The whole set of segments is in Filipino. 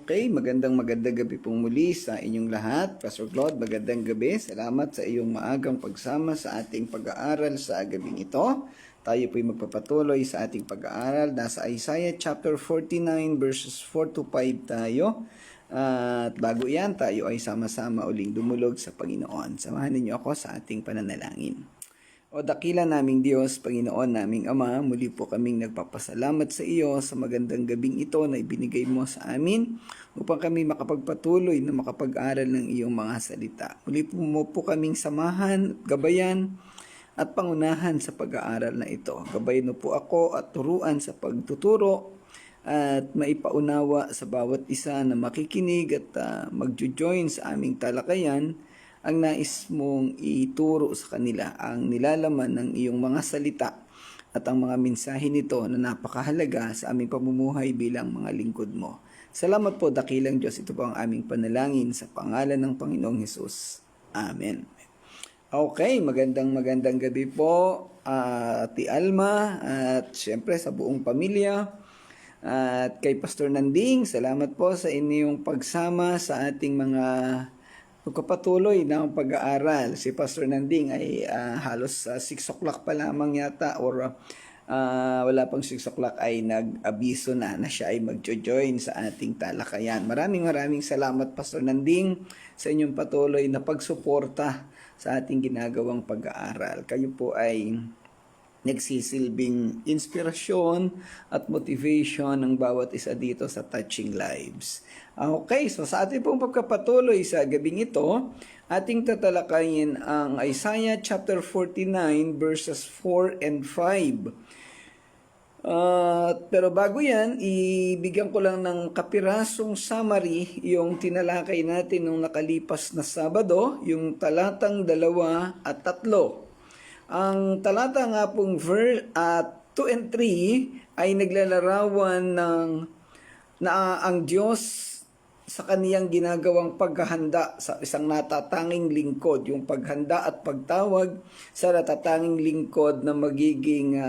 Okay, magandang gabi pong muli sa inyong lahat. Pastor Claude, magandang gabi. Salamat sa iyong maagang pagsama sa ating pag-aaral sa gabing ito. Tayo po'y magpapatuloy sa ating pag-aaral. Nasa Isaiah chapter 49 verses 4 to 5 tayo. At bago yan, tayo ay sama-sama uling dumulog sa Panginoon. Samahan ninyo ako sa ating pananalangin. O dakila naming Diyos, Panginoon naming Ama, muli po kaming nagpapasalamat sa iyo sa magandang gabing ito na ibinigay mo sa amin upang kami makapagpatuloy na makapag-aral ng iyong mga salita. Muli po mo po kaming samahan, gabayan at pangunahan sa pag-aaral na ito. Gabayan mo po ako at turuan sa pagtuturo at maipaunawa sa bawat isa na makikinig at magjo-join sa aming talakayan ang nais mong ituro sa kanila, ang nilalaman ng iyong mga salita at ang mga mensahe nito na napakahalaga sa aming pamumuhay bilang mga lingkod mo. Salamat po, dakilang Diyos. Ito po ang aming panalangin sa pangalan ng Panginoong Hesus. Amen. Okay, magandang gabi po, Ate Alma at siyempre sa buong pamilya. At kay Pastor Nanding, salamat po sa inyong pagsama sa ating mga pagpapatuloy ng pag-aaral. Si Pastor Nanding ay halos 6 o'clock pa lamang yata or wala pang 6 o'clock ay nag-abiso na siya ay magjo-join sa ating talakayan. Maraming salamat Pastor Nanding sa inyong patuloy na pagsuporta sa ating ginagawang pag-aaral. Kayo po ay nagsisilbing inspirasyon at motivation ng bawat isa dito sa Touching Lives. Okay, so sa ating pong pagkapatuloy sa gabing ito, ating tatalakayin ang Isaiah chapter 49 verses 4 and 5. Pero bago yan, ibigyan ko lang ng kapirasong summary yung tinalakay natin nung nakalipas na Sabado, yung talatang 2 at 3. Ang talata nga pong 2 and 3 ay naglalarawan na ang Diyos sa kaniyang ginagawang paghahanda sa isang natatanging lingkod, yung paghanda at pagtawag sa natatanging lingkod na magiging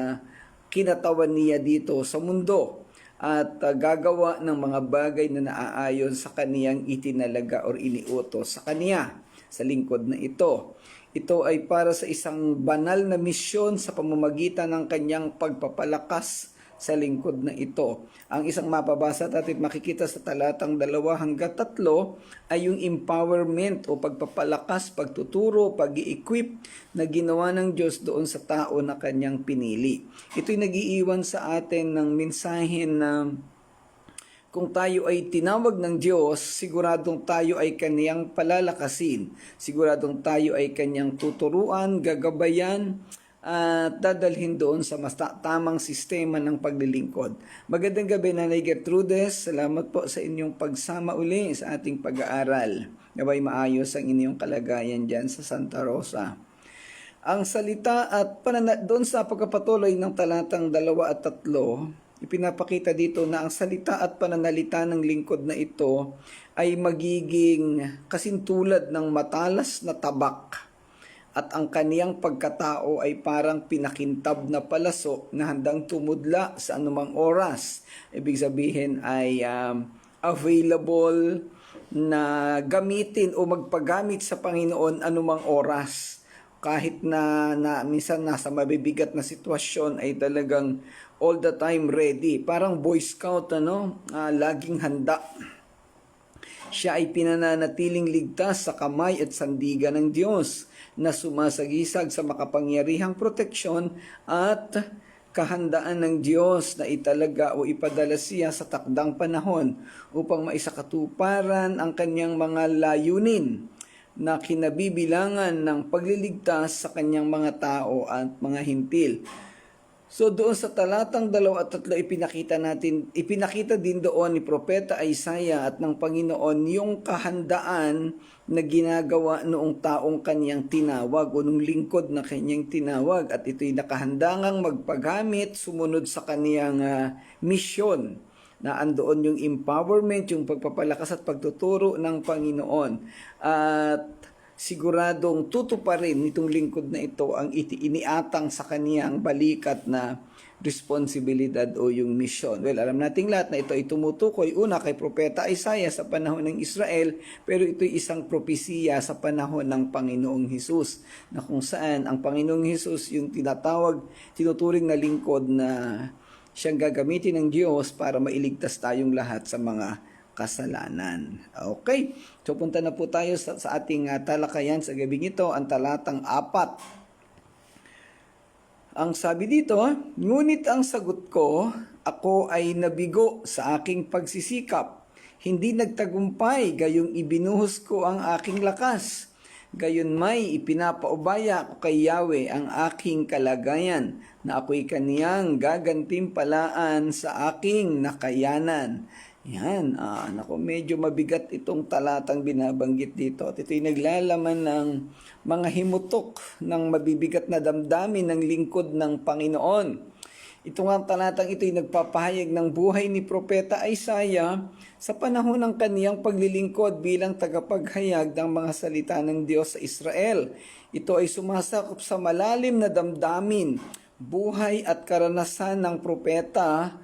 kinatawan niya dito sa mundo at gagawa ng mga bagay na naaayon sa kaniyang itinalaga or iniutos sa kaniya sa lingkod na ito. Ito ay para sa isang banal na misyon sa pamamagitan ng kanyang pagpapalakas sa lingkod na ito. Ang isang mapabasa at makikita sa talatang 2 hanggang 3 ay yung empowerment o pagpapalakas, pagtuturo, pag-i-equip na ginawa ng Diyos doon sa tao na kanyang pinili. Ito'y nag-iiwan sa atin ng mensahe na kung tayo ay tinawag ng Diyos, siguradong tayo ay kaniyang palalakasin. Siguradong tayo ay kaniyang tuturuan, gagabayan, at dadalhin doon sa mas tamang sistema ng paglilingkod. Magandang gabi, Nanay Gertrudes. Salamat po sa inyong pagsama uli sa ating pag-aaral. Naway maayos ang inyong kalagayan dyan sa Santa Rosa. Ang salita at doon sa pagkapatuloy ng talatang 2 at 3, ipinapakita dito na ang salita at pananalita ng lingkod na ito ay magiging kasintulad ng matalas na tabak at ang kaniyang pagkatao ay parang pinakintab na palaso na handang tumudla sa anumang oras. Ibig sabihin ay available na gamitin o magpagamit sa Panginoon anumang oras. Kahit na minsan nasa mabibigat na sitwasyon ay talagang all the time ready. Parang Boy Scout, laging handa. Siya ay pinananatiling ligtas sa kamay at sandigan ng Diyos na sumasagisag sa makapangyarihang proteksyon at kahandaan ng Diyos na italaga o ipadala siya sa takdang panahon upang maisakatuparan ang kanyang mga layunin na kinabibilangan ng pagliligtas sa kanyang mga tao at mga hintil. So doon sa talatang 2 at 3 ipinakita din doon ni Propeta Isaiah at ng Panginoon yung kahandaan na ginagawa noong taong kanyang tinawag o nung lingkod na kanyang tinawag at ito'y nakahandangang magpagamit sumunod sa kaniyang misyon na andoon yung empowerment, yung pagpapalakas at pagtuturo ng Panginoon. At siguradong tutuparin nitong lingkod na ito ang iniatang sa kaniyang balikat na responsibilidad o yung misyon. Well, alam nating lahat na ito ay tumutukoy una kay Propeta Isaiah sa panahon ng Israel, pero ito'y isang propesiya sa panahon ng Panginoong Hesus, na kung saan ang Panginoong Hesus yung tinuturing na lingkod na siyang gagamitin ng Diyos para mailigtas tayong lahat sa mga kasalanan. Okay, so punta na po tayo sa ating talakayan sa gabing ito, ang talatang 4. Ang sabi dito, ngunit ang sagot ko, ako ay nabigo sa aking pagsisikap. Hindi nagtagumpay, gayong ibinuhos ko ang aking lakas. Gayon may ipinapaubaya ko kay Yahweh ang aking kalagayan, na ako'y kaniyang gagantimpalaan sa aking nakayanan. Yan, naku, medyo mabigat itong talatang binabanggit dito. At ito'y naglalaman ng mga himutok ng mabibigat na damdamin ng lingkod ng Panginoon. Ito nga talatang ito'y nagpapahayag ng buhay ni Propeta Isaiah sa panahon ng kaniyang paglilingkod bilang tagapaghayag ng mga salita ng Diyos sa Israel. Ito ay sumasakop sa malalim na damdamin, buhay at karanasan ng propeta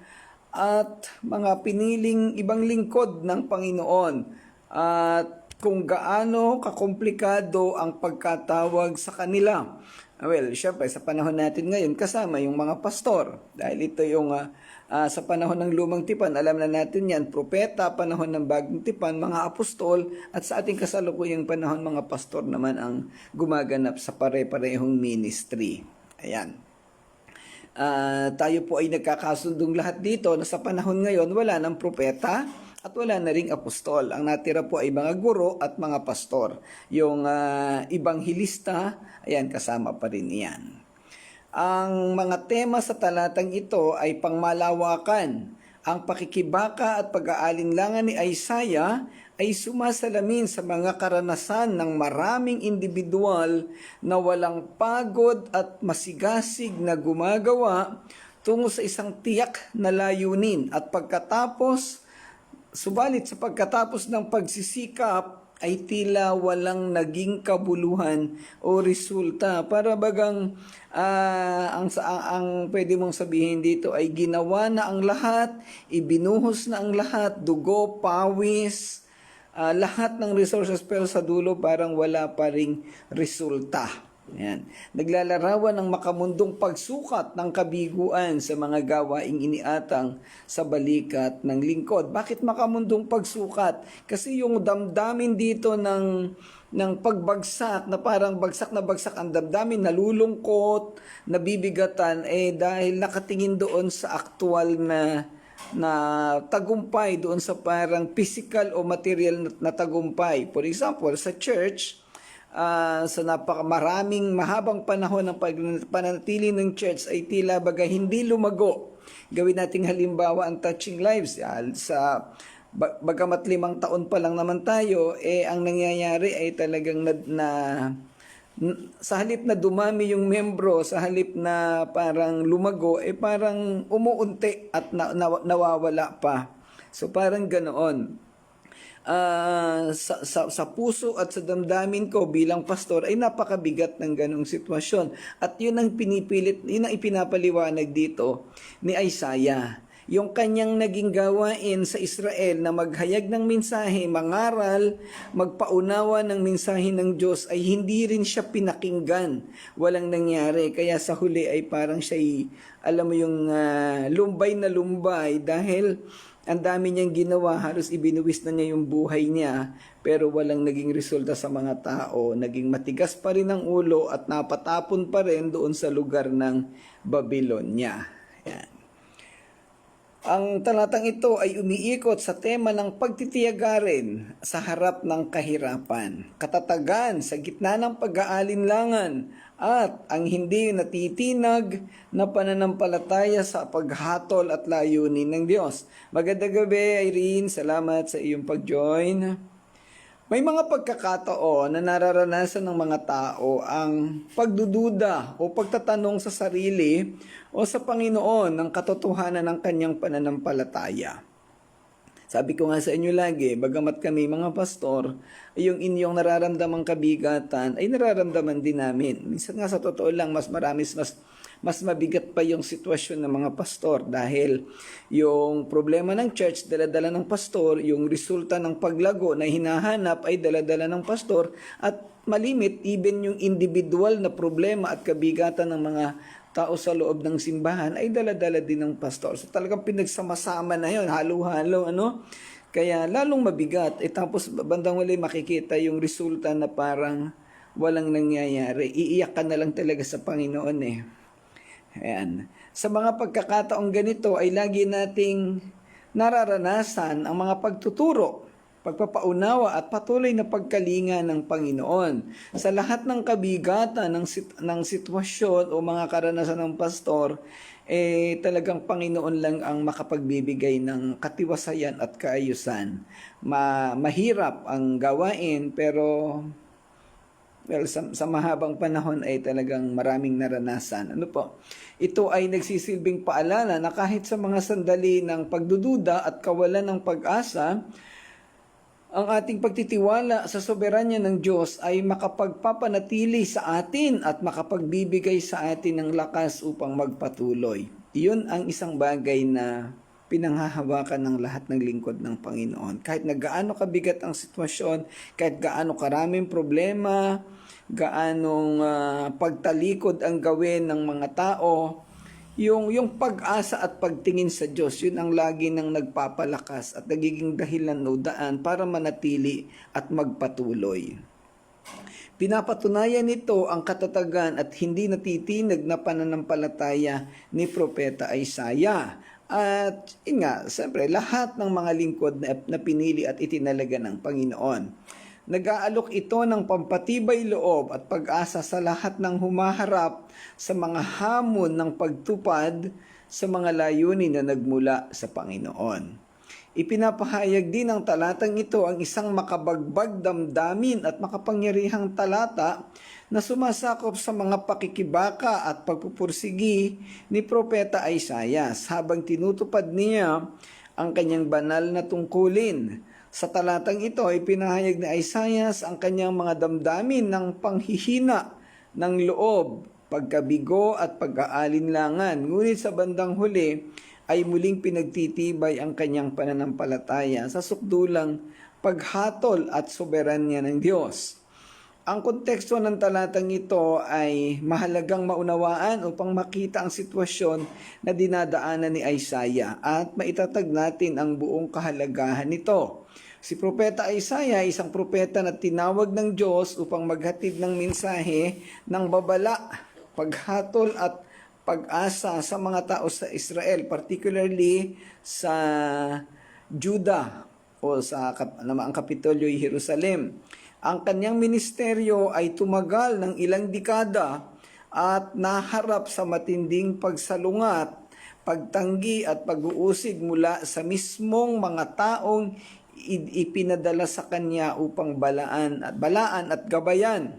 at mga piniling ibang lingkod ng Panginoon, at kung gaano kakomplikado ang pagkatawag sa kanila. Well, syempre sa panahon natin ngayon kasama yung mga pastor, dahil ito yung sa panahon ng lumang tipan, alam na natin yan, propeta, panahon ng bagong tipan, mga apostol, at sa ating kasalukuyang panahon, mga pastor naman ang gumaganap sa pare-parehong ministry. Ayan. Tayo po ay nagkakasundong lahat dito na sa panahon ngayon wala ng propeta at wala na ring apostol. Ang natira po ay mga guro at mga pastor. Yung ibanghilista, ayan, kasama pa rin iyan. Ang mga tema sa talatang ito ay pangmalawakan. Ang pakikibaka at pag-aalinlangan ni Isaiah ay sumasalamin sa mga karanasan ng maraming individual na walang pagod at masigasig na gumagawa tungo sa isang tiyak na layunin, at subalit sa pagkatapos ng pagsisikap ay tila walang naging kabuluhan o resulta. Para bagang ang pwede mong sabihin dito ay ginawa na ang lahat, ibinuhos na ang lahat, dugo, pawis, lahat ng resources, pero sa dulo parang wala pa ring resulta. Yan. Naglalarawan ng makamundong pagsukat ng kabiguan sa mga gawaing iniatang sa balikat ng lingkod. Bakit makamundong pagsukat? Kasi yung damdamin dito ng pagbagsak, na parang bagsak na bagsak ang damdamin, nalulungkot, nabibigatan, dahil nakatingin doon sa aktual na tagumpay, doon sa parang physical o material na tagumpay. For example, sa church, sa napakamaraming mahabang panahon ng pananatili ng church ay tila baga hindi lumago. Gawin nating halimbawa ang Touching Lives. Bagamat 5 taon pa lang naman tayo, ang nangyayari ay talagang sa halip na dumami yung membro, sa halip na parang lumago, parang umuunti at nawawala pa. So parang ganoon. Sa puso at sa damdamin ko bilang pastor ay napakabigat ng ganong sitwasyon. At yun ang ipinapaliwanag dito ni Isaiah. Yung kanyang naging gawain sa Israel na maghayag ng mensahe, mangaral, magpaunawa ng mensahe ng Diyos, ay hindi rin siya pinakinggan. Walang nangyari. Kaya sa huli ay parang siya, alam mo yung lumbay na lumbay, dahil ang dami niyang ginawa, halos ibinuwis na niya yung buhay niya, pero walang naging resulta sa mga tao. Naging matigas pa rin ang ulo at napatapon pa rin doon sa lugar ng Babylonia. Yan. Ang talatang ito ay umiikot sa tema ng pagtitiyagarin sa harap ng kahirapan, katatagan sa gitna ng pag-aalinlangan, at ang hindi natitinag na pananampalataya sa paghatol at layunin ng Diyos. Magandang gabi, Irene. Salamat sa iyong pag-join. May mga pagkakataon na nararanasan ng mga tao ang pagdududa o pagtatanong sa sarili o sa Panginoon ng katotohanan ng kanyang pananampalataya. Sabi ko nga sa inyo lagi, bagamat kami mga pastor, yung inyong nararamdamang kabigatan ay nararamdaman din namin. Minsan nga sa totoo lang, mas mas mabigat pa yung sitwasyon ng mga pastor dahil yung problema ng church, dala-dala ng pastor, yung resulta ng paglago na hinahanap ay dala-dala ng pastor, at malimit even yung individual na problema at kabigatan ng mga tao sa loob ng simbahan ay dala-dala din ng pastor. So talagang pinagsama-sama na yun, halo-halo, ano? Kaya lalong mabigat. Tapos bandang huli makikita yung resulta na parang walang nangyayari. Iiyak ka na lang talaga sa Panginoon eh. Ayan. Sa mga pagkakataong ganito ay lagi nating nararanasan ang mga pagtuturo, pagpapaunawa at patuloy na pagkalinga ng Panginoon. Sa lahat ng kabigatan ng sitwasyon o mga karanasan ng pastor, talagang Panginoon lang ang makapagbibigay ng katiwasayan at kaayusan. Mahirap ang gawain pero sa mahabang panahon ay talagang maraming naranasan. Ano po? Ito ay nagsisilbing paalala na kahit sa mga sandali ng pagdududa at kawalan ng pag-asa, ang ating pagtitiwala sa soberanya ng Diyos ay makapagpapanatili sa atin at makapagbibigay sa atin ng lakas upang magpatuloy. Iyon ang isang bagay na pinanghahawakan ng lahat ng lingkod ng Panginoon. Kahit na gaano kabigat ang sitwasyon, kahit gaano karaming problema, gaanong pagtalikod ang gawin ng mga tao, yung pag-asa at pagtingin sa Diyos, yun ang lagi nang nagpapalakas at nagiging dahilan o daan para manatili at magpatuloy. Pinapatunayan nito ang katatagan at hindi natitinag na pananampalataya ni Propeta Isaiah. At siyempre, lahat ng mga lingkod na pinili at itinalaga ng Panginoon. Nag-aalok ito ng pampatibay loob at pag-asa sa lahat ng humaharap sa mga hamon ng pagtupad sa mga layunin na nagmula sa Panginoon. Ipinapahayag din ng talatang ito ang isang makabagbag damdamin at makapangyarihang talata na sumasakop sa mga pakikibaka at pagpupursigi ni Propeta Isaiah habang tinutupad niya ang kanyang banal na tungkulin. Sa talatang ito ay pinahayag ni Isaiah ang kanyang mga damdamin ng panghihina ng loob, pagkabigo at pag-aalinlangan. Ngunit sa bandang huli ay muling pinagtitibay ang kanyang pananampalataya sa sukdulang paghatol at soberanya ng Diyos. Ang konteksto ng talatang ito ay mahalagang maunawaan upang makita ang sitwasyon na dinadaanan ni Isaiah at maitatag natin ang buong kahalagahan nito. Si Propeta Isaiah ay isang propeta na tinawag ng Diyos upang maghatid ng mensahe ng babala, paghatol at pag-asa sa mga tao sa Israel, particularly sa Judah o sa ang kapitolyo'y Jerusalem. Ang kanyang ministeryo ay tumagal ng ilang dekada at naharap sa matinding pagsalungat, pagtanggi at pag-uusig mula sa mismong mga taong ipinadala sa kanya upang balaan at gabayan.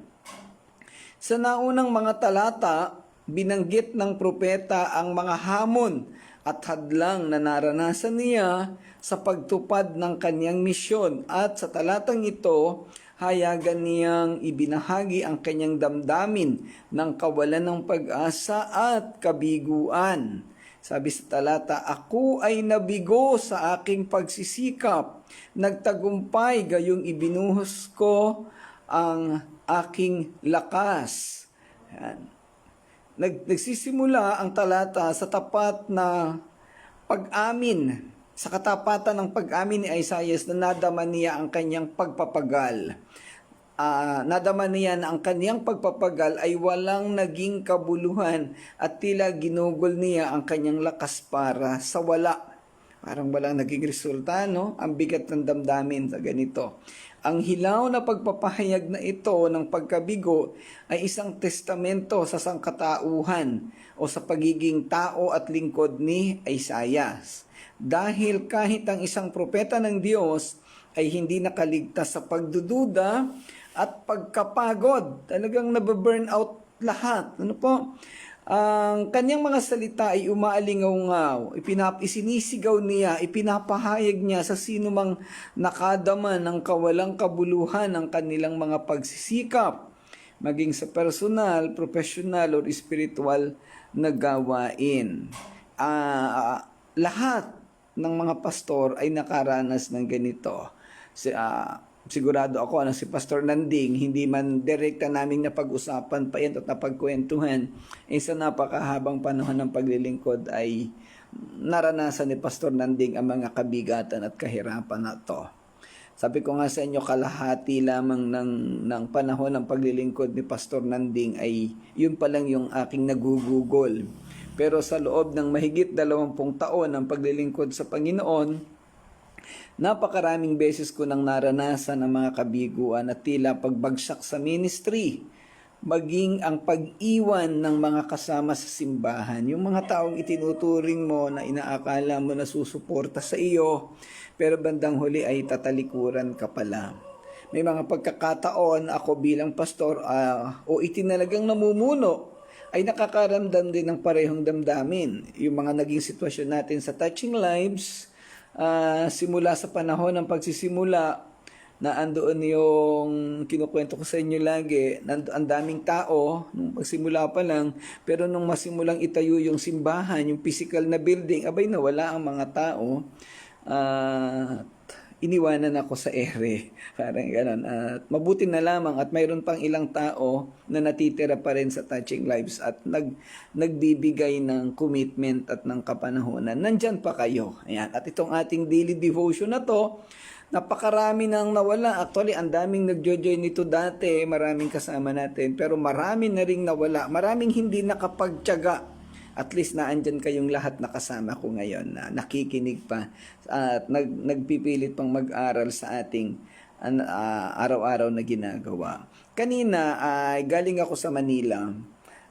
Sa naunang mga talata, binanggit ng propeta ang mga hamon at hadlang na naranasan niya sa pagtupad ng kanyang misyon, at sa talatang ito, hayagan niyang ibinahagi ang kanyang damdamin ng kawalan ng pag-asa at kabiguan. Sabi sa talata, "Ako ay nabigo sa aking pagsisikap, nagtagumpay gayong ibinuhos ko ang aking lakas." Yan. Nagsisimula ang talata sa tapat na pag-amin, sa katapatan ng pag-amin ni Isaiah na nadama niya ang kanyang pagpapagal. Nadama niya na ang kanyang pagpapagal ay walang naging kabuluhan at tila ginugol niya ang kanyang lakas para sa wala. Parang walang naging resulta, no? Ang bigat ng damdamin sa ganito. Ang hilaw na pagpapahayag na ito ng pagkabigo ay isang testamento sa sangkatauhan o sa pagiging tao at lingkod ni Isaiah. Dahil kahit ang isang propeta ng Diyos ay hindi nakaligtas sa pagdududa at pagkapagod, talagang nababurn out lahat. Ano po? Ang kanyang mga salita ay umaalingaw-ngaw, isinisigaw niya, ipinapahayag niya sa sino mang nakadama ng kawalang kabuluhan ng kanilang mga pagsisikap, maging sa personal, professional, or spiritual na gawain. Lahat ng mga pastor ay nakaranas ng ganito. Sigurado ako na si Pastor Nanding, hindi man direkta naming napag-usapan pa yan at napagkwentuhan, sa napakahabang panahon ng paglilingkod ay naranasan ni Pastor Nanding ang mga kabigatan at kahirapan na to. Sabi ko nga sa inyo, kalahati lamang ng panahon ng paglilingkod ni Pastor Nanding ay yun pa lang yung aking nagugugol. Pero sa loob ng mahigit 20 taon ng paglilingkod sa Panginoon, napakaraming beses ko nang naranasan ang mga kabiguan at tila pagbagsak sa ministry, maging ang pag-iwan ng mga kasama sa simbahan. Yung mga taong itinuturing mo na inaakala mo na susuporta sa iyo, pero bandang huli ay tatalikuran ka pala. May mga pagkakataon ako bilang pastor o itinalagang namumuno ay nakakaramdam din ng parehong damdamin. Yung mga naging sitwasyon natin sa Touching Lives, simula sa panahon ng pagsisimula, na andoon yung kinukwento ko sa inyo lagi, ang daming tao, nung pagsimula pa lang, pero nung masimulang itayo yung simbahan, yung physical na building, abay nawala ang mga tao, iniwanan ako sa ere. Parang gano'n. At mabuti na lamang at mayroon pang ilang tao na natitira pa rin sa Touching Lives at nagbibigay ng commitment at ng kapanahonan. Nandyan pa kayo. Ayan. At itong ating daily devotion na to, napakarami nang nawala. Actually, ang daming nagjo-join nito dati. Maraming kasama natin. Pero marami na ring nawala. Maraming hindi nakapagtiyaga. At least naandyan kayong lahat na kasama ko ngayon na nakikinig pa at nagpipilit pang mag-aral sa ating araw-araw na ginagawa. Kanina ay galing ako sa Manila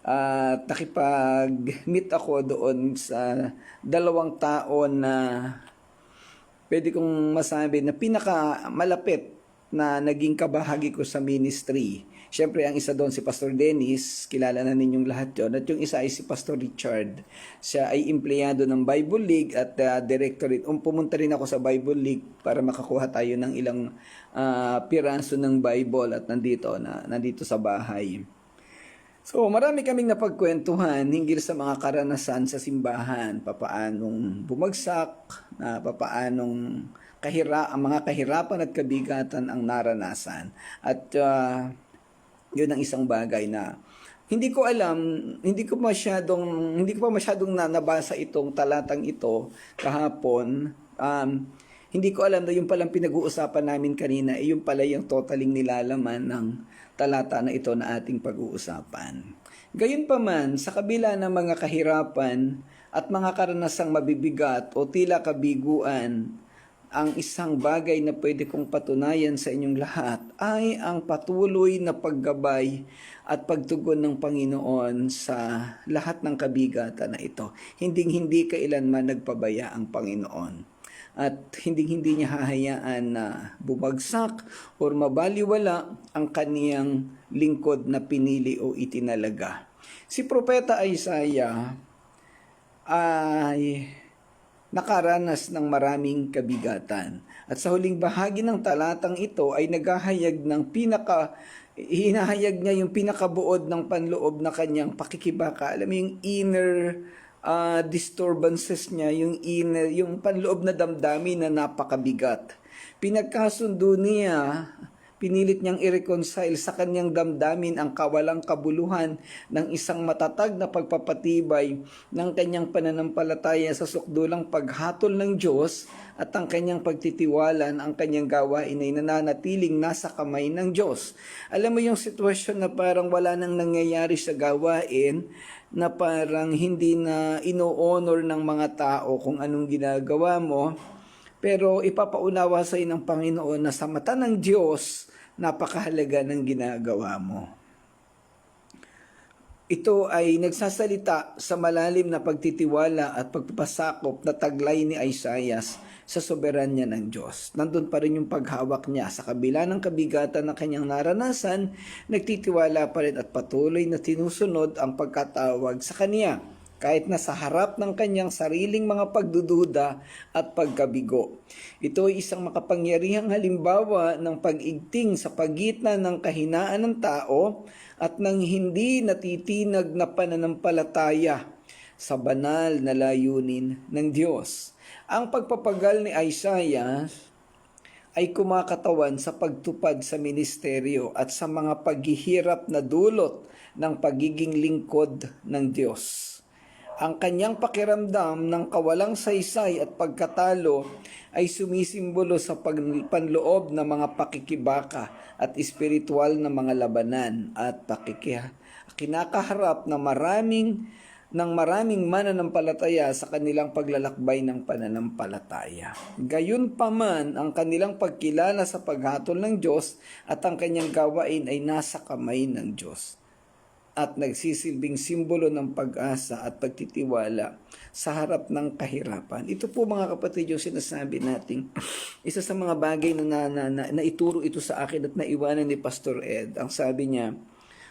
at nakipag-meet ako doon sa 2 tao na pwede kong masabi na pinakamalapit na naging kabahagi ko sa ministry. Siyempre, ang isa doon si Pastor Dennis, kilala na ninyong lahat yun. At yung isa ay si Pastor Richard. Siya ay empleyado ng Bible League at directorate. Pumunta rin ako sa Bible League para makakuha tayo ng ilang piraso ng Bible at nandito sa bahay. So, marami kaming napagkwentuhan hinggil sa mga karanasan sa simbahan, papaanong bumagsak, papaanong ang mga kahirapan at kabigatan ang naranasan. At yun ang isang bagay na hindi ko alam, hindi ko pa masyadong nabasa itong talatang ito kahapon. Hindi ko alam na yung palang pinag-uusapan namin kanina, yung pala yung totaling nilalaman ng talata na ito na ating pag-uusapan. Gayunpaman, sa kabila ng mga kahirapan at mga karanasang mabibigat o tila kabiguan, ang isang bagay na pwede kong patunayan sa inyong lahat ay ang patuloy na paggabay at pagtugon ng Panginoon sa lahat ng kabigatan na ito. Hindi kailanman nagpabaya ang Panginoon. At hindi niya hahayaan na bumagsak o mabaliwala ang kaniyang lingkod na pinili o itinalaga. Si Propeta Isaiah ay nakaranas ng maraming kabigatan. At sa huling bahagi ng talatang ito ay hinahayag niya yung pinakabuod ng panloob na kanyang pakikibaka. Alam mo yung inner disturbances niya, yung panloob na damdamin na napakabigat. Pinagkasundo niya, pinilit niyang i-reconcile sa kanyang damdamin ang kawalang kabuluhan ng isang matatag na pagpapatibay ng kanyang pananampalataya sa sukdulang paghatol ng Diyos at ang kanyang pagtitiwala na ang kanyang gawain ay nananatiling nasa kamay ng Diyos. Alam mo yung sitwasyon na parang wala nang nangyayari sa gawain, na parang hindi na ino-honor ng mga tao kung anong ginagawa mo, pero ipapaunawa sa iyo ng Panginoon na sa mata ng Diyos, napakahalaga ng ginagawa mo. Ito ay nagsasalita sa malalim na pagtitiwala at pagpapasakop na taglay ni Isaiah sa soberanya ng Diyos. Nandun pa rin yung paghawak niya sa kabila ng kabigatan na kanyang naranasan, nagtitiwala pa rin at patuloy na tinusunod ang pagkatawag sa kanya, kahit na sa harap ng kanyang sariling mga pagdududa at pagkabigo. Ito ay isang makapangyarihang halimbawa ng pag-igting sa pagitan ng kahinaan ng tao at ng hindi natitinag na pananampalataya sa banal na layunin ng Diyos. Ang pagpapagal ni Isaiah ay kumakatawan sa pagtupad sa ministeryo at sa mga paghihirap na dulot ng pagiging lingkod ng Diyos. Ang kanyang pakiramdam ng kawalang saysay at pagkatalo ay sumisimbolo sa panloob ng mga pakikibaka at espiritual na mga labanan at kinakaharap na maraming mananampalataya sa kanilang paglalakbay ng pananampalataya. Gayunpaman, ang kanilang pagkilala sa paghatol ng Diyos at ang kanyang gawain ay nasa kamay ng Diyos at nagsisilbing simbolo ng pag-asa at pagtitiwala sa harap ng kahirapan. Ito po mga kapatid yung sinasabi natin. Isa sa mga bagay na ituro ito sa akin at naiwanan ni Pastor Ed. Ang sabi niya,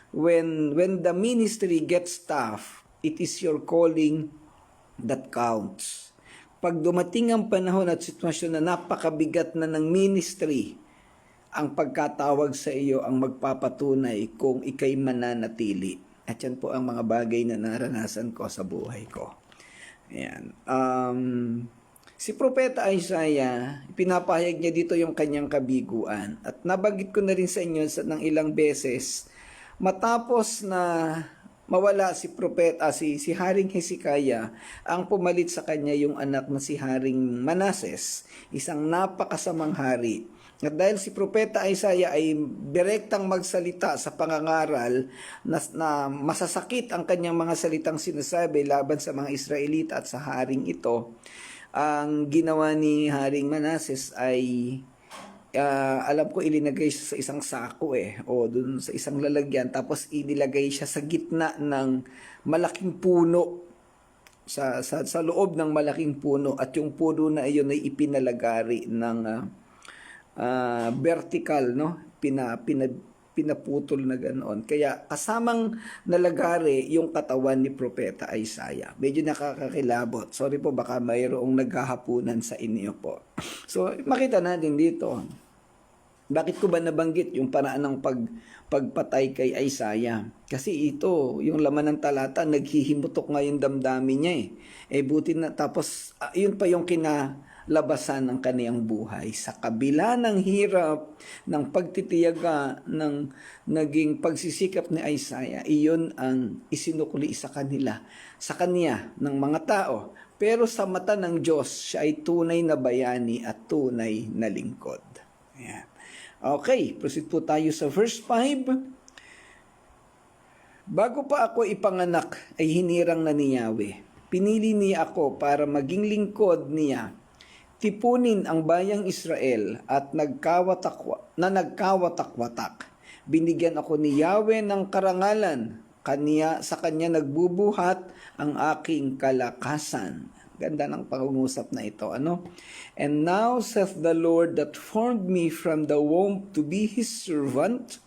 when the ministry gets tough, it is your calling that counts. Pag dumating ang panahon at sitwasyon na napakabigat na ng ministry, ang pagkatawag sa iyo ang magpapatunay kung ikay mananatili. At yan po ang mga bagay na naranasan ko sa buhay ko. Ayan. Si Propeta Isaiah, pinapahayag niya dito yung kanyang kabiguan. At nabanggit ko na rin sa inyo ng ilang beses, matapos na mawala si Haring Hezekiah, ang pumalit sa kanya yung anak na si Haring Manases, isang napakasamang hari. At dahil si Propeta Isaiah ay direktang magsalita sa pangangaral na masasakit ang kanyang mga salitang sinasabi laban sa mga Israelita at sa haring ito, ang ginawa ni Haring Manases ay alam ko ilinagay siya sa isang sako o dun sa isang lalagyan, tapos inilagay siya sa gitna ng malaking puno, sa loob ng malaking puno, at yung puno na iyon ay ipinalagari ng vertical, no? Pinaputol na ganoon. Kaya kasamang nalagari yung katawan ni Propeta Isaiah. Medyo nakakakilabot. Sorry po, baka mayroong naghahapunan sa inyo po. So, makita natin dito. Bakit ko ba nabanggit yung paraan ng pagpatay kay Isaiah? Kasi ito, yung laman ng talata, naghihimutok nga yung damdamin niya buti na, tapos yun pa yung kinalabasan ng kaniyang buhay. Sa kabila ng hirap, ng pagtitiyaga, ng naging pagsisikap ni Isaiah, iyon ang isinukli sa kaniya ng mga tao. Pero sa mata ng Diyos, siya ay tunay na bayani at tunay na lingkod. Ayan. Okay, proceed po tayo sa verse 5. Bago pa ako ipanganak ay hinirang na ni Yahweh. Pinili niya ako para maging lingkod niya. Tipunin ang bayang Israel at nagkawatak-watak. Binigyan ako ni Yahweh ng karangalan. Sa kanya nagbubuhat ang aking kalakasan. Ganda ng pangungusap na ito, ano? And now saith the Lord that formed me from the womb to be his servant,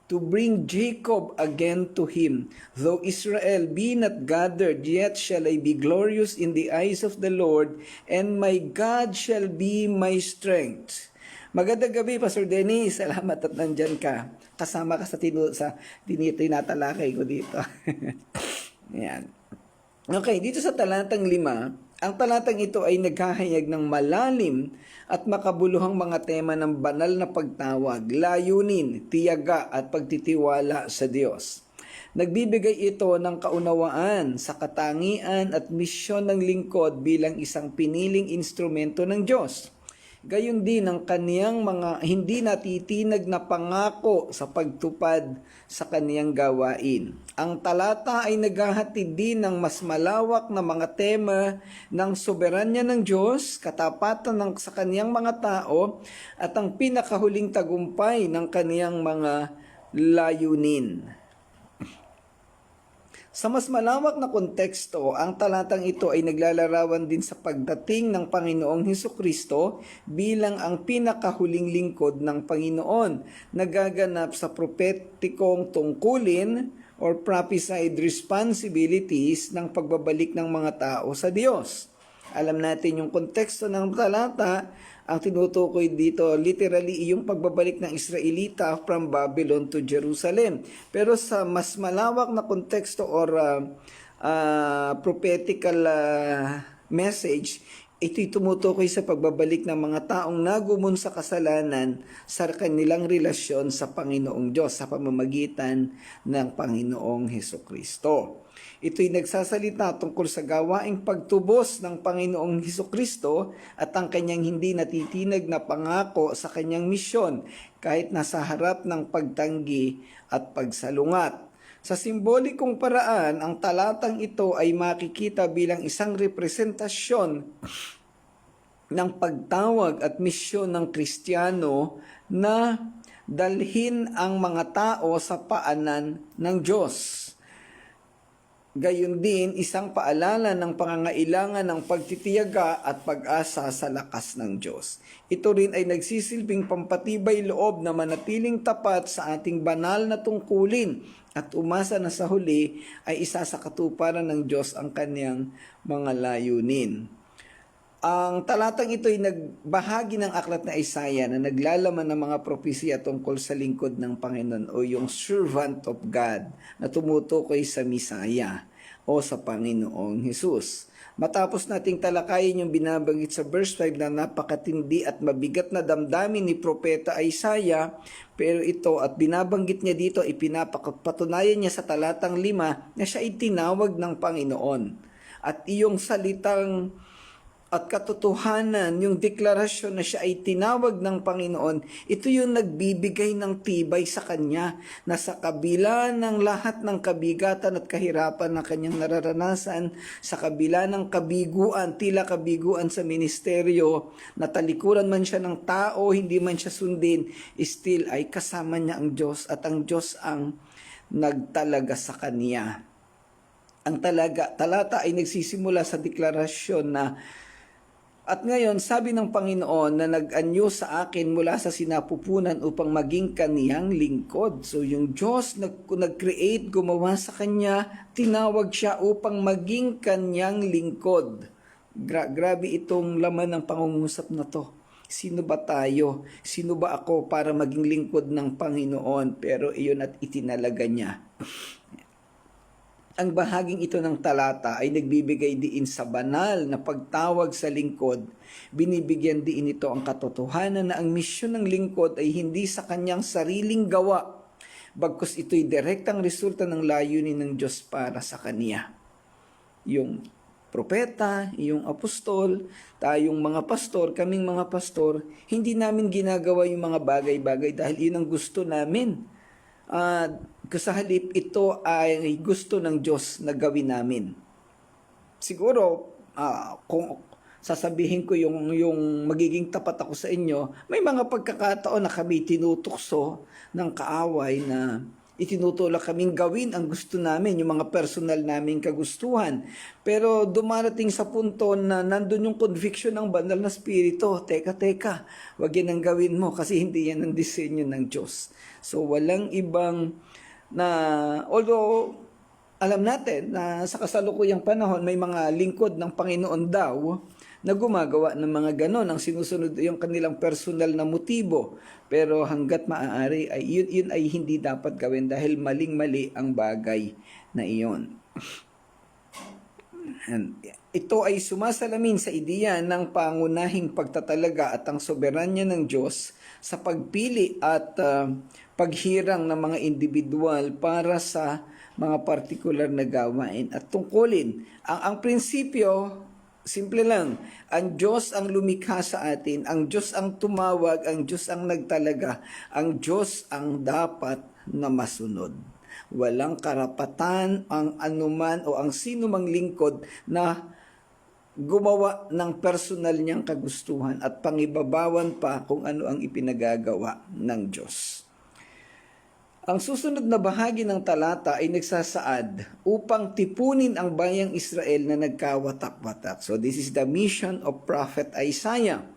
to bring Jacob again to him. Though Israel be not gathered, yet shall I be glorious in the eyes of the Lord, and my God shall be my strength. Magandang gabi, Pastor Dennis. Salamat at nandyan ka. Kasama ka sa tinatalakay ko dito. Yan. Okay, dito sa talatang 5, ang talatang ito ay naghahayag ng malalim at makabuluhang mga tema ng banal na pagtawag, layunin, tiyaga at pagtitiwala sa Diyos. Nagbibigay ito ng kaunawaan sa katangian at misyon ng lingkod bilang isang piniling instrumento ng Diyos. Gayon din ang kaniyang mga hindi natitinag na pangako sa pagtupad sa kaniyang gawain. Ang talata ay naghahatid din ng mas malawak na mga tema ng soberanya ng Diyos, katapatan sa kaniyang mga tao, at ang pinakahuling tagumpay ng kaniyang mga layunin. Sa mas malawak na konteksto, ang talatang ito ay naglalarawan din sa pagdating ng Panginoong Hesukristo bilang ang pinakahuling lingkod ng Panginoon, nagaganap sa prophetikong tungkulin or prophesied responsibilities ng pagbabalik ng mga tao sa Diyos. Alam natin yung konteksto ng talata. Ang tinutukoy dito literally yung pagbabalik ng Israelita from Babylon to Jerusalem. Pero sa mas malawak na konteksto or prophetical message, ito'y tumutukoy sa pagbabalik ng mga taong nagumon sa kasalanan sa kanilang relasyon sa Panginoong Diyos sa pamamagitan ng Panginoong Hesukristo. Ito'y nagsasalita tungkol sa gawaing pagtubos ng Panginoong Hesukristo at ang kanyang hindi natitinag na pangako sa kanyang misyon kahit nasa harap ng pagtanggi at pagsalungat. Sa simbolikong paraan, ang talatang ito ay makikita bilang isang representasyon ng pagtawag at misyon ng Kristiyano na dalhin ang mga tao sa paanan ng Diyos. Gayon din, isang paalala ng pangangailangan ng pagtitiyaga at pag-asa sa lakas ng Diyos. Ito rin ay nagsisilbing pampatibay loob na manatiling tapat sa ating banal na tungkulin at umasa na sa huli ay isa sa katuparan ng Diyos ang kanyang mga layunin. Ang talatang ito ay nagbahagi ng aklat na Isaiah na naglalaman ng mga propesya tungkol sa lingkod ng Panginoon o yung servant of God na tumutukoy sa Messiah o sa Panginoong Hesus. Matapos nating talakayin yung binabanggit sa verse 5 na napakatindi at mabigat na damdamin ni Propeta Isaiah, pero ito at binabanggit niya dito, ipinapatunayan niya sa talatang 5 na siya ay tinawag ng Panginoon. At iyong salitang at katotohanan, yung deklarasyon na siya ay tinawag ng Panginoon, ito yung nagbibigay ng tibay sa kanya na sa kabila ng lahat ng kabigatan at kahirapan na kanyang nararanasan, sa kabila ng kabiguan, tila kabiguan sa ministeryo, natalikuran man siya ng tao, hindi man siya sundin, still ay kasama niya ang Diyos at ang Diyos ang nagtalaga sa kanya. Ang talata ay nagsisimula sa deklarasyon na at ngayon, sabi ng Panginoon na nag-anyo sa akin mula sa sinapupunan upang maging kaniyang lingkod. So yung Diyos nag-create, gumawa sa kanya, tinawag siya upang maging kaniyang lingkod. Grabe itong laman ng pangungusap na to. Sino ba tayo? Sino ba ako para maging lingkod ng Panginoon? Pero iyon at itinalaga niya. Ang bahaging ito ng talata ay nagbibigay diin sa banal na pagtawag sa lingkod. Binibigyan diin ito ang katotohanan na ang misyon ng lingkod ay hindi sa kanyang sariling gawa, bagkus ito'y direktang resulta ng layunin ng Diyos para sa kaniya. Yung propeta, yung apostol, tayong mga pastor, kaming mga pastor, hindi namin ginagawa yung mga bagay-bagay dahil yun ang gusto namin. Sa halip, ito ay gusto ng Diyos na gawin namin. Siguro, kung sasabihin ko yung magiging tapat ako sa inyo, may mga pagkakataon na kami tinutukso ng kaaway na itinutulak kaming gawin ang gusto namin, yung mga personal naming kagustuhan. Pero dumarating sa punto na nandun yung conviction ng banal na spirito. Teka, wag yan ang gawin mo kasi hindi yan ang disenyo ng Diyos. So walang ibang na, although alam natin na sa kasalukuyang panahon may mga lingkod ng Panginoon daw na gumagawa ng mga ganon, ang sinusunod yung kanilang personal na motibo. Pero hanggat maaari ay yun ay hindi dapat gawin dahil maling-mali ang bagay na iyon. And ito ay sumasalamin sa ideya ng pangunahing pagtatalaga at ang soberanya ng Diyos sa pagpili at paghirang ng mga individual para sa mga partikular na gawain at tungkulin. Ang prinsipyo, simple lang, ang Diyos ang lumikha sa atin, ang Diyos ang tumawag, ang Diyos ang nagtalaga, ang Diyos ang dapat na masunod. Walang karapatan ang anuman o ang sino mang lingkod na gumawa ng personal niyang kagustuhan at pangibabawan pa kung ano ang ipinagagawa ng Diyos. Ang susunod na bahagi ng talata ay nagsasaad upang tipunin ang bayang Israel na nagkawatak-watak. So this is the mission of Prophet Isaiah.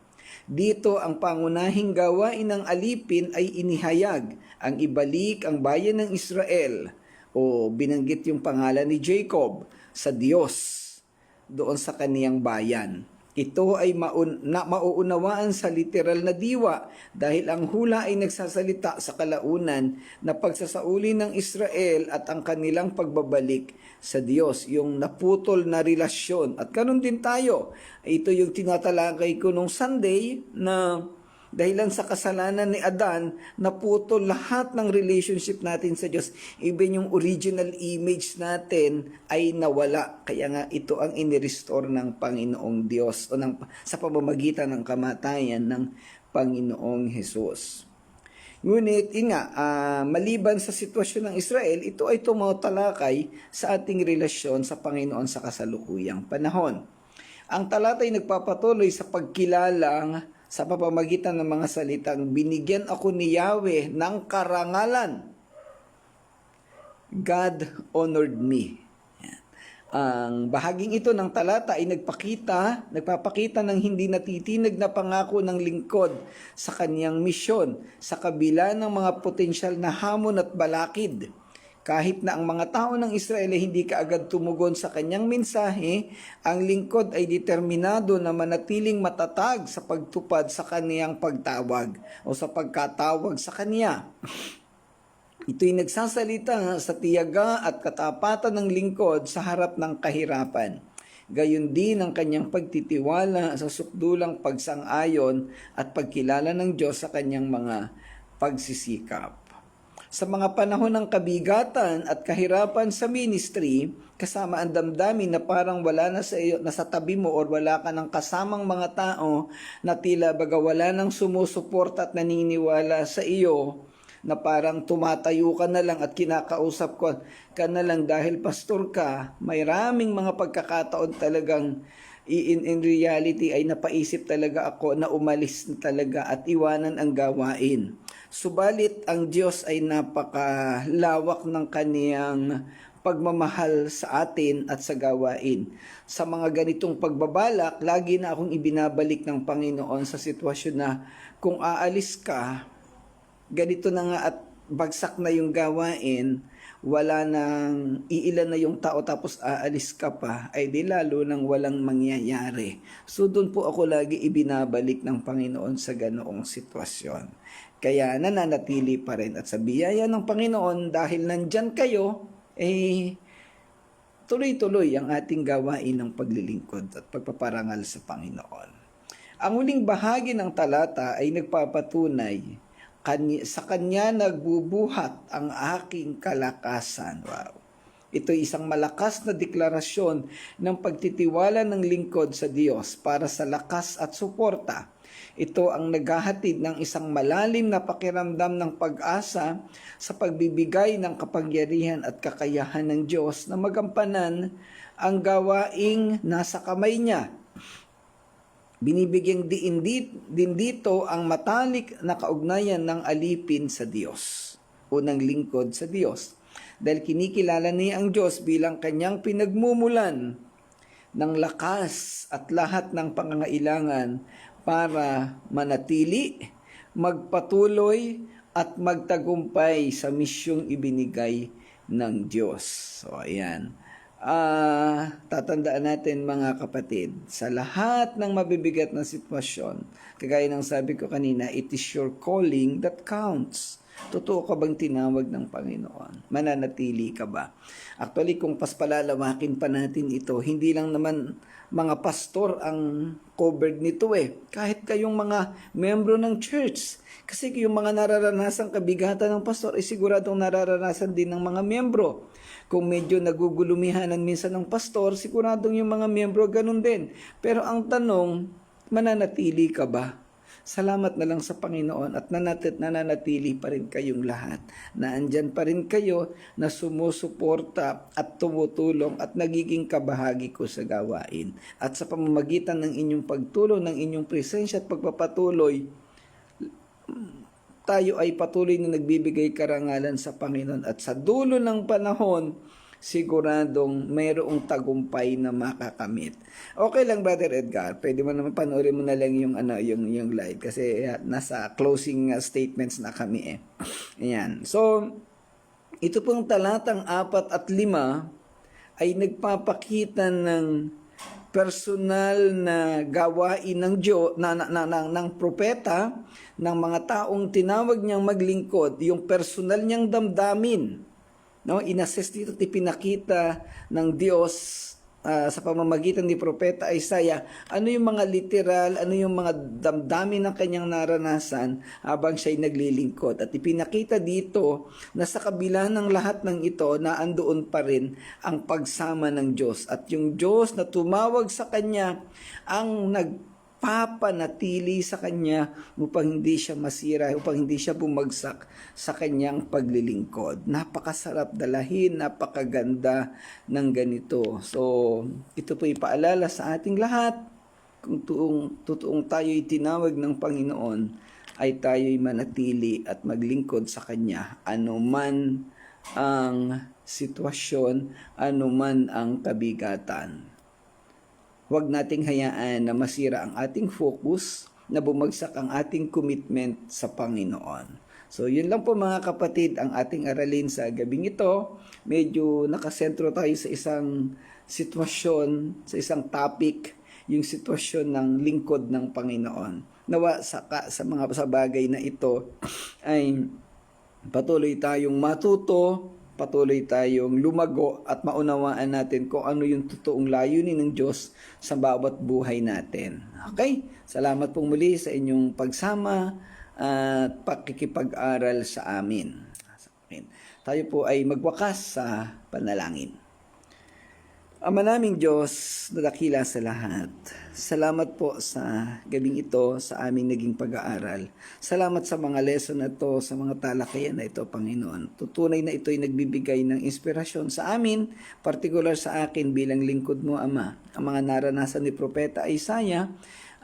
Dito ang pangunahing gawain ng alipin ay inihayag ang ibalik ang bayan ng Israel o binanggit yung pangalan ni Jacob sa Diyos doon sa kaniyang bayan. Ito ay mauunawaan sa literal na diwa dahil ang hula ay nagsasalita sa kalaunan na pagsasauli ng Israel at ang kanilang pagbabalik sa Diyos, yung naputol na relasyon. At ganun din tayo. Ito yung tinatalakay ko nung Sunday na dahilan sa kasalanan ni Adan, naputol lahat ng relationship natin sa Diyos. Even yung original image natin ay nawala. Kaya nga ito ang inirestore ng Panginoong Diyos o sa pamamagitan ng kamatayan ng Panginoong Hesus. Ngunit, maliban sa sitwasyon ng Israel, ito ay tumatalakay sa ating relasyon sa Panginoon sa kasalukuyang panahon. Ang talata ay nagpapatuloy sa pagkilalang sa pamamagitan ng mga salitang, binigyan ako ni Yahweh ng karangalan. God honored me. Yan. Ang bahaging ito ng talata ay nagpapakita ng hindi natitinag na pangako ng lingkod sa kaniyang misyon sa kabila ng mga potensyal na hamon at balakid. Kahit na ang mga tao ng Israel ay hindi kaagad tumugon sa kanyang mensahe, ang lingkod ay determinado na manatiling matatag sa pagtupad sa kaniyang pagtawag o sa pagkatawag sa kaniya. Ito'y nagsasalita sa tiyaga at katapatan ng lingkod sa harap ng kahirapan. Gayon din ang kanyang pagtitiwala sa sukdulang pagsang-ayon at pagkilala ng Diyos sa kanyang mga pagsisikap. Sa mga panahon ng kabigatan at kahirapan sa ministry, kasama ang damdamin na parang wala na sa iyo, nasa tabi mo or wala ka ng kasamang mga tao na tila baga wala nang sumusuporta at naniniwala sa iyo, na parang tumatayo ka na lang at kinakausap ka na lang dahil pastor ka, may raming mga pagkakataon talagang in reality ay napaisip talaga ako na umalis na talaga at iwanan ang gawain. Subalit ang Diyos ay napakalawak ng kaniyang pagmamahal sa atin at sa gawain. Sa mga ganitong pagbabalak, lagi na akong ibinabalik ng Panginoon sa sitwasyon na kung aalis ka, ganito na nga at bagsak na yung gawain, wala nang iilan na yung tao tapos aalis ka pa, ay di lalo nang walang mangyayari. So doon po ako lagi ibinabalik ng Panginoon sa ganoong sitwasyon. Kaya nananatili pa rin at sa biyaya ng Panginoon dahil nandyan kayo, tuloy-tuloy ang ating gawain ng paglilingkod at pagpaparangal sa Panginoon. Ang huling bahagi ng talata ay nagpapatunay, sa Kanya nagbubuhat ang aking kalakasan. Wow. Ito'y isang malakas na deklarasyon ng pagtitiwala ng lingkod sa Diyos para sa lakas at suporta. Ito ang naghahatid ng isang malalim na pakiramdam ng pag-asa sa pagbibigay ng kapangyarihan at kakayahan ng Diyos na magampanan ang gawaing nasa kamay niya. Binibigyang din dito ang matalik na kaugnayan ng alipin sa Diyos o ng lingkod sa Diyos. Dahil kinikilala niya ang Diyos bilang kanyang pinagmumulan ng lakas at lahat ng pangangailangan para manatili, magpatuloy at magtagumpay sa misyong ibinigay ng Diyos. So ayan. Tatandaan natin mga kapatid, sa lahat ng mabibigat na sitwasyon, kagaya ng sabi ko kanina, it is your calling that counts. Totoo ka bang tinawag ng Panginoon? Mananatili ka ba? Actually, kung paspalalawakin pa natin ito, hindi lang naman mga pastor ang covered nito Kahit kayong mga membro ng church. Kasi yung mga nararanasang kabigatan ng pastor ay siguradong nararanasan din ng mga membro. Kung medyo nagugulumihanan minsan ng pastor, siguradong yung mga membro ganun din. Pero ang tanong, mananatili ka ba? Salamat na lang sa Panginoon at nananatili pa rin kayong lahat. Naandyan pa rin kayo na sumusuporta at tumutulong at nagiging kabahagi ko sa gawain. At sa pamamagitan ng inyong pagtulong, ng inyong presensya at pagpapatuloy, tayo ay patuloy na nagbibigay karangalan sa Panginoon at sa dulo ng panahon, siguradong mayroong tagumpay na makakamit. Okay lang, Brother Edgar, pwede mo naman panoorin mo na lang yung live kasi nasa closing statements na kami Ayan. So, ito pong talatang 4 at 5 ay nagpapakita ng personal na gawain ng ng propeta, ng mga taong tinawag niyang maglingkod, yung personal niyang damdamin, no? Inassess dito at ipinakita ng Diyos sa pamamagitan ni Propeta Isaiah, ano yung mga literal, ano yung mga damdamin ng kanyang naranasan habang siya'y naglilingkod. At ipinakita dito na sa kabila ng lahat ng ito, na andoon pa rin ang pagsama ng Diyos. At yung Diyos na tumawag sa kanya ang nagpapanatili sa kanya upang hindi siya masira, upang hindi siya bumagsak sa kanyang paglilingkod. Napakasarap dalahin, napakaganda ng ganito. So, ito po ipaalala sa ating lahat, kung totoong tayo'y tinawag ng Panginoon, ay tayo'y manatili at maglingkod sa Kanya, anuman ang sitwasyon, anuman ang kabigatan. Huwag nating hayaan na masira ang ating focus, na bumagsak ang ating commitment sa Panginoon. So, yun lang po mga kapatid ang ating aralin sa gabing ito. Medyo nakasentro tayo sa isang sitwasyon, sa isang topic, yung sitwasyon ng lingkod ng Panginoon. Nawa sa bagay na ito ay patuloy tayong matuto, patuloy tayong lumago at maunawaan natin kung ano yung totoong layunin ng Diyos sa bawat buhay natin. Okay? Salamat pong muli sa inyong pagsama at pakikipag-aral sa amin. Tayo po ay magwakas sa panalangin. Ama naming Diyos na dakila sa lahat, salamat po sa gabing ito sa aming naging pag-aaral. Salamat sa mga lesson na ito, sa mga talakayan na ito, Panginoon. Tutunay na ito ay nagbibigay ng inspirasyon sa amin, partikular sa akin bilang lingkod mo, Ama. Ang mga naranasan ni Propeta Isaiah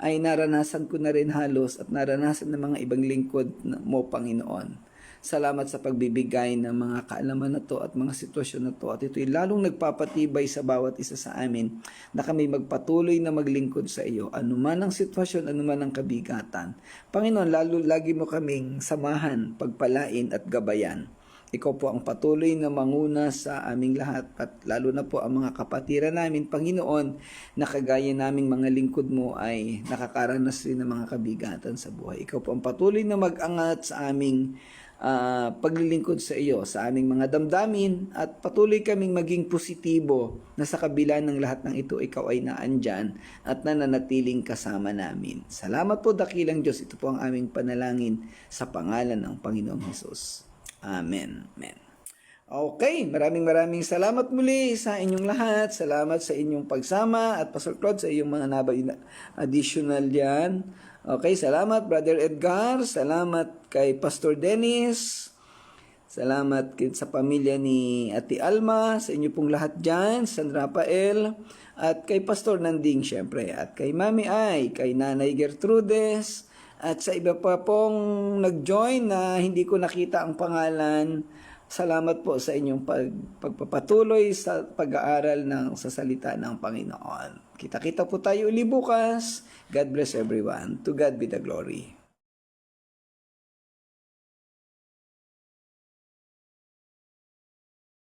ay naranasan ko na rin halos at naranasan ng mga ibang lingkod mo, Panginoon. Salamat sa pagbibigay ng mga kaalaman na to at mga sitwasyon na to. At ito'y lalong nagpapatibay sa bawat isa sa amin na kami magpatuloy na maglingkod sa iyo. Anuman ang sitwasyon, anuman ang kabigatan. Panginoon, lagi mo kaming samahan, pagpalain at gabayan. Ikaw po ang patuloy na manguna sa aming lahat at lalo na po ang mga kapatiran namin, Panginoon, na kagaya naming mga lingkod mo ay nakakaranas rin ng mga kabigatan sa buhay. Ikaw po ang patuloy na mag-angat sa aming paglilingkod sa iyo, sa aming mga damdamin at patuloy kaming maging positibo na sa kabila ng lahat ng ito, ikaw ay naandyan at nananatiling kasama namin. Salamat po dakilang Diyos. Ito po ang aming panalangin sa pangalan ng Panginoong Hesus. Amen. Amen. Okay, maraming salamat muli sa inyong lahat. Salamat sa inyong pagsama at Pastor Claude sa iyong mga additional diyan. Okay, salamat Brother Edgar, salamat kay Pastor Dennis, salamat sa pamilya ni Ate Alma, sa inyo pong lahat dyan, San Rafael, at kay Pastor Nanding syempre, at kay Mami Ay, kay Nanay Gertrudes, at sa iba pa pong nag-join na hindi ko nakita ang pangalan. Salamat po sa inyong pagpapatuloy sa pag-aaral sa salita ng Panginoon. Kita-kita po tayo uli bukas. God bless everyone. To God be the glory.